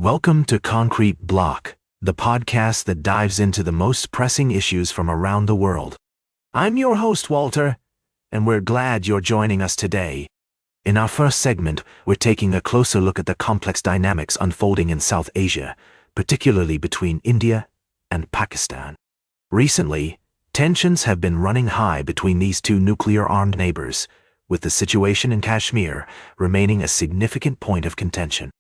Welcome to Concrete Block, the podcast that dives into the most pressing issues from around the world. I'm your host, Walter, and we're glad you're joining us today. In our first segment, we're taking a closer look at the complex dynamics unfolding in South Asia, particularly between India and Pakistan. Recently, tensions have been running high between these two nuclear-armed neighbors, with the situation in Kashmir remaining a significant point of contention.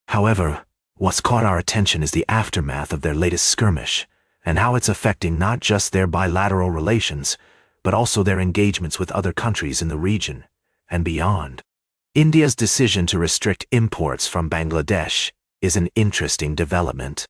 However, what's caught our attention is the aftermath of their latest skirmish, and how it's affecting not just their bilateral relations, but also their engagements with other countries in the region and beyond. India's decision to restrict imports from Bangladesh is an interesting development.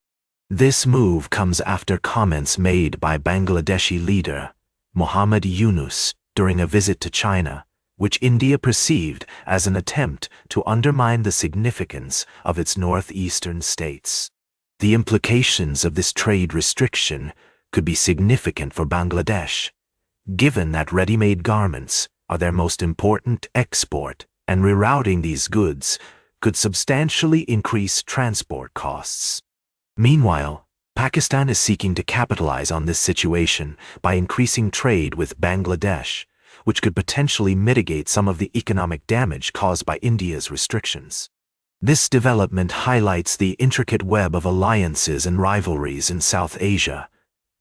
This move comes after comments made by Bangladeshi leader Muhammad Yunus during a visit to China, which India perceived as an attempt to undermine the significance of its northeastern states. The implications of this trade restriction could be significant for Bangladesh, given that ready-made garments are their most important export, and rerouting these goods could substantially increase transport costs. Meanwhile, Pakistan is seeking to capitalize on this situation by increasing trade with Bangladesh, which could potentially mitigate some of the economic damage caused by India's restrictions. This development highlights the intricate web of alliances and rivalries in South Asia,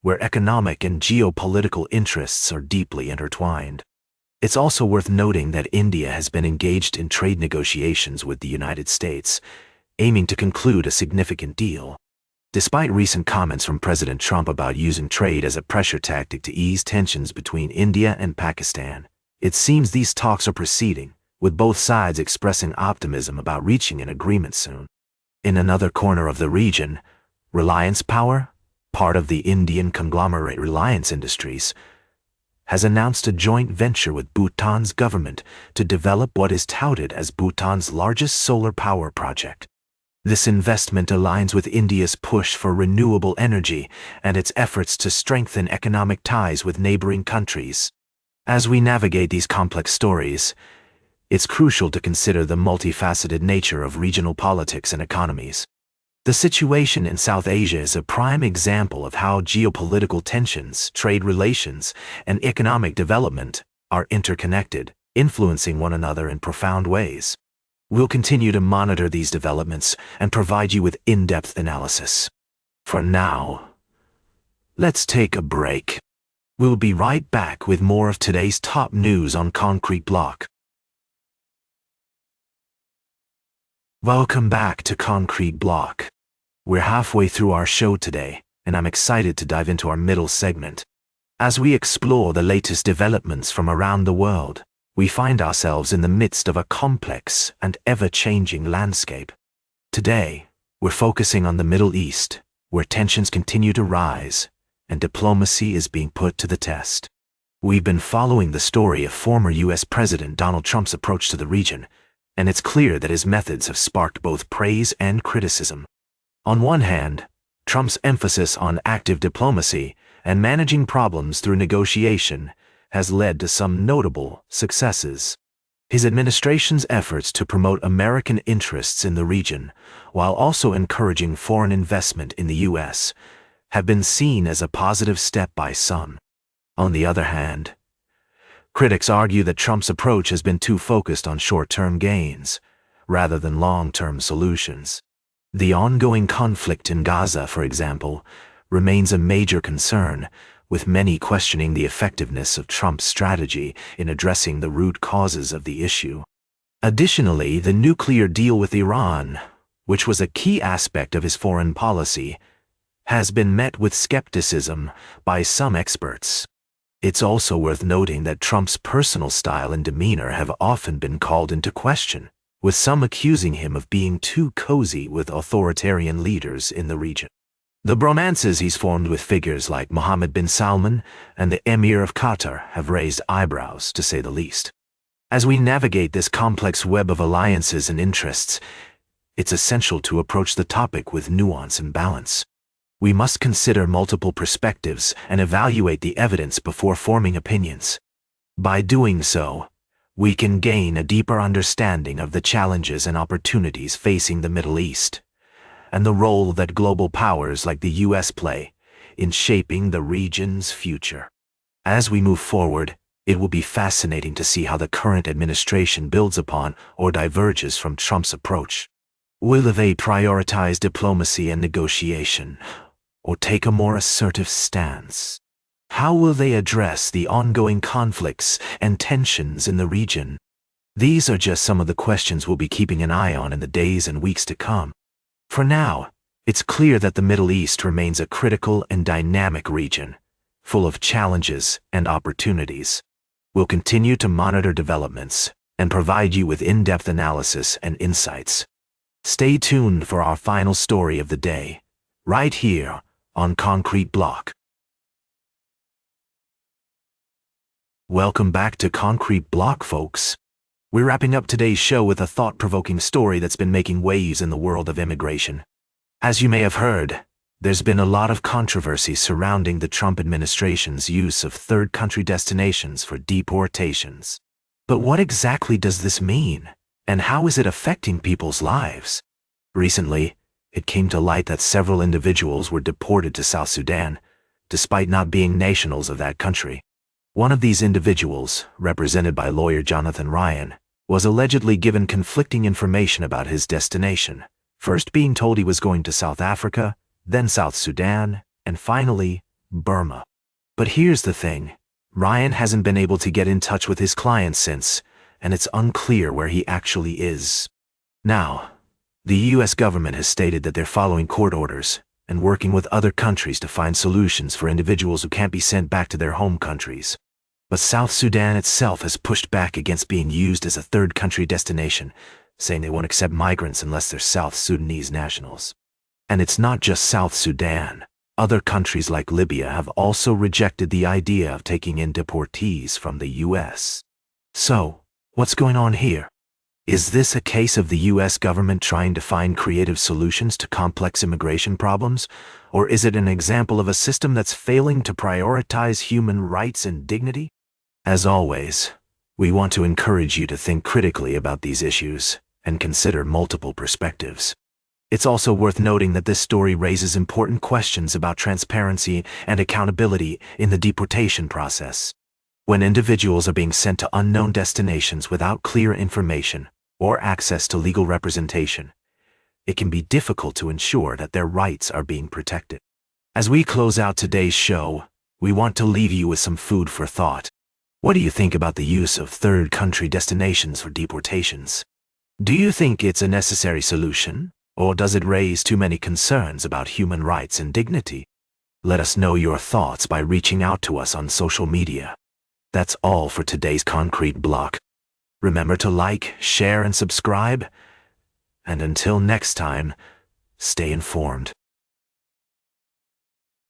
where economic and geopolitical interests are deeply intertwined. It's also worth noting that India has been engaged in trade negotiations with the United States, aiming to conclude a significant deal. Despite recent comments from President Trump about using trade as a pressure tactic to ease tensions between India and Pakistan, it seems these talks are proceeding, with both sides expressing optimism about reaching an agreement soon. In another corner of the region, Reliance Power, part of the Indian conglomerate Reliance Industries, has announced a joint venture with Bhutan's government to develop what is touted as Bhutan's largest solar power project. This investment aligns with India's push for renewable energy and its efforts to strengthen economic ties with neighboring countries. As we navigate these complex stories, it's crucial to consider the multifaceted nature of regional politics and economies. The situation in South Asia is a prime example of how geopolitical tensions, trade relations, and economic development are interconnected, influencing one another in profound ways. We'll continue to monitor these developments and provide you with in-depth analysis. For now, let's take a break. We'll be right back with more of today's top news on Concrete Block. Welcome back to Concrete Block. We're halfway through our show today, and I'm excited to dive into our middle segment. As we explore the latest developments from around the world, we find ourselves in the midst of a complex and ever-changing landscape. Today, we're focusing on the Middle East, where tensions continue to rise and diplomacy is being put to the test. We've been following the story of former U.S. President Donald Trump's approach to the region, and it's clear that his methods have sparked both praise and criticism. On one hand, Trump's emphasis on active diplomacy and managing problems through negotiation has led to some notable successes. His administration's efforts to promote American interests in the region, while also encouraging foreign investment in the U.S., have been seen as a positive step by some. On the other hand, critics argue that Trump's approach has been too focused on short-term gains, rather than long-term solutions. The ongoing conflict in Gaza, for example, remains a major concern, with many questioning the effectiveness of Trump's strategy in addressing the root causes of the issue. Additionally, the nuclear deal with Iran, which was a key aspect of his foreign policy, has been met with skepticism by some experts. It's also worth noting that Trump's personal style and demeanor have often been called into question, with some accusing him of being too cozy with authoritarian leaders in the region. The bromances he's formed with figures like Mohammed bin Salman and the Emir of Qatar have raised eyebrows, to say the least. As we navigate this complex web of alliances and interests, it's essential to approach the topic with nuance and balance. We must consider multiple perspectives and evaluate the evidence before forming opinions. By doing so, we can gain a deeper understanding of the challenges and opportunities facing the Middle East, and the role that global powers like the US play in shaping the region's future. As we move forward, it will be fascinating to see how the current administration builds upon or diverges from Trump's approach. Will they prioritize diplomacy and negotiation, or take a more assertive stance? How will they address the ongoing conflicts and tensions in the region? These are just some of the questions we'll be keeping an eye on in the days and weeks to come. For now, it's clear that the Middle East remains a critical and dynamic region, full of challenges and opportunities. We'll continue to monitor developments and provide you with in-depth analysis and insights. Stay tuned for our final story of the day, right here on Concrete Block. Welcome back to Concrete Block, folks. We're wrapping up today's show with a thought-provoking story that's been making waves in the world of immigration. As you may have heard, there's been a lot of controversy surrounding the Trump administration's use of third-country destinations for deportations. But what exactly does this mean, and how is it affecting people's lives? Recently, it came to light that several individuals were deported to South Sudan, despite not being nationals of that country. One of these individuals, represented by lawyer Jonathan Ryan, was allegedly given conflicting information about his destination, first being told he was going to South Africa, then South Sudan, and finally, Burma. But here's the thing, Ryan hasn't been able to get in touch with his client since, and it's unclear where he actually is. Now, the US government has stated that they're following court orders and working with other countries to find solutions for individuals who can't be sent back to their home countries. But South Sudan itself has pushed back against being used as a third country destination, saying they won't accept migrants unless they're South Sudanese nationals. And it's not just South Sudan. Other countries like Libya have also rejected the idea of taking in deportees from the US. So, what's going on here? Is this a case of the US government trying to find creative solutions to complex immigration problems? Or is it an example of a system that's failing to prioritize human rights and dignity? As always, we want to encourage you to think critically about these issues and consider multiple perspectives. It's also worth noting that this story raises important questions about transparency and accountability in the deportation process. When individuals are being sent to unknown destinations without clear information or access to legal representation, it can be difficult to ensure that their rights are being protected. As we close out today's show, we want to leave you with some food for thought. What do you think about the use of third country destinations for deportations? Do you think it's a necessary solution, or does it raise too many concerns about human rights and dignity? Let us know your thoughts by reaching out to us on social media. That's all for today's Concrete Block. Remember to like, share, and subscribe. And until next time, stay informed.